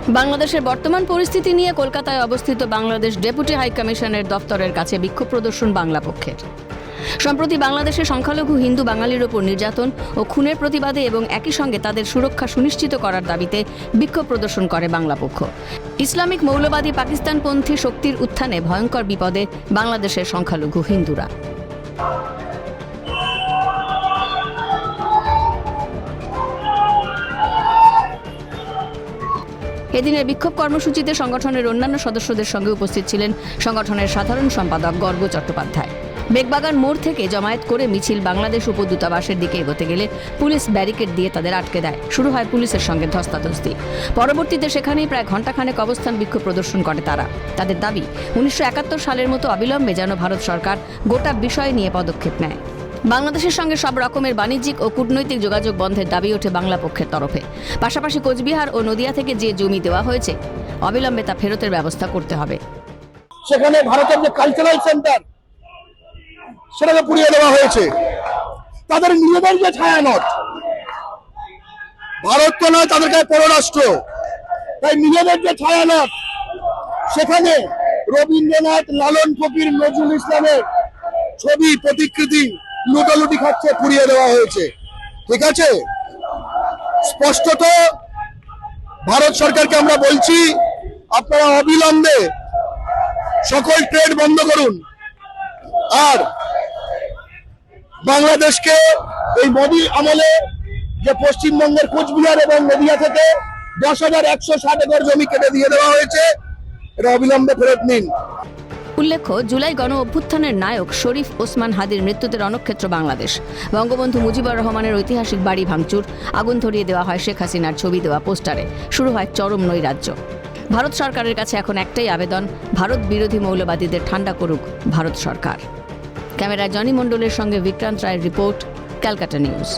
বাংলাদেশের বর্তমান পরিস্থিতি নিয়ে কলকাতায় অবস্থিত বাংলাদেশ ডেপুটি হাই কমিশনের দফতরের কাছে বিক্ষোভ প্রদর্শন বাংলা পক্ষের। সম্প্রতি বাংলাদেশে সংখ্যালঘু হিন্দু বাঙালির ওপর নির্যাতন ও খুনের প্রতিবাদে এবং একই সঙ্গে তাদের সুরক্ষা সুনিশ্চিত করার দাবিতে বিক্ষোভ প্রদর্শন করে বাংলা পক্ষ। ইসলামিক মৌলবাদী পাকিস্তানপন্থী শক্তির উত্থানে ভয়ঙ্কর বিপদে বাংলাদেশের সংখ্যালঘু হিন্দুরা। এদিনের বিক্ষোভ কর্মসূচিতে সংগঠনের অন্যান্য সদস্যদের সঙ্গে উপস্থিত ছিলেন সংগঠনের সাধারণ সম্পাদক গর্গ চট্টোপাধ্যায়। বেগবাগান মোড় থেকে জমায়েত করে মিছিল বাংলাদেশ উপদূতাবাসের দিকে এগোতে গেলে পুলিশ ব্যারিকেড দিয়ে তাদের আটকে দেয়। শুরু হয় পুলিশের সঙ্গে ধস্তাধস্তি। পরবর্তীতে সেখানেই প্রায় ঘণ্টাখানেক অবস্থান বিক্ষোভ প্রদর্শন করে তারা। তাদের দাবি 1971 সালের মতো অবিলম্বে যেন ভারত সরকার গোটা বিষয় নিয়ে পদক্ষেপ নেয়। বাংলাদেশের সঙ্গে সব রকমের বাণিজ্যিক ও কূটনৈতিক যোগাযোগ বন্ধের দাবি ওঠে বাংলা পক্ষের তরফে। পাশাপাশি কোচবিহার ও নদিয়া থেকে যে জমি দেওয়া হয়েছে অবিলম্বে তা ফেরতের ব্যবস্থা করতে হবে। সেখানে ভারতের যে কালচারাল সেন্টার সেটাকে পুড়িয়ে দেওয়া হয়েছে। তাদের নিজেদের যে ছায়ানট, ভারত তো নয়, তাদের কাছে পররাষ্ট্র, তাই নিজেদের যে ছায়ানট সেখানে রবীন্দ্রনাথ, লালন ফকির, নজরুল ইসলামের ছবি প্রতিকৃতি লুটালুটি খাচ্ছে, পুড়িয়ে দেওয়া হয়েছে। ঠিক আছে, স্পষ্টত ভারত সরকারকে আমরা বলছি, আপনারা অবিলম্বে সকল ট্রেড বন্ধ করুন আর বাংলাদেশকে এই মোদী আমলে যে পশ্চিমবঙ্গের কোচবিহার এবং নদিয়া থেকে 10,160 একর জমি কেটে দিয়ে দেওয়া হয়েছে, এটা অবিলম্বে ফেরত নিন। উল্লেখ্য, জুলাই গণ অভ্যুত্থানের নায়ক শরীফ ওসমান হাদির মৃত্যুতে রণক্ষেত্র বাংলাদেশ। বঙ্গবন্ধু মুজিবুর রহমানের ঐতিহাসিক বাড়ি ভাঙচুর, আগুন ধরিয়ে দেওয়া হয় শেখ হাসিনার ছবি দেওয়া পোস্টারে। শুরু হয় চরম নৈরাজ্য। ভারত সরকারের কাছে এখন একটাই আবেদন, ভারত বিরোধী মৌলবাদীদের ঠান্ডা করুক ভারত সরকার। ক্যামেরায় জনি মণ্ডলের সঙ্গে বিক্রান্ত রায়ের রিপোর্ট, ক্যালকাটা নিউজ।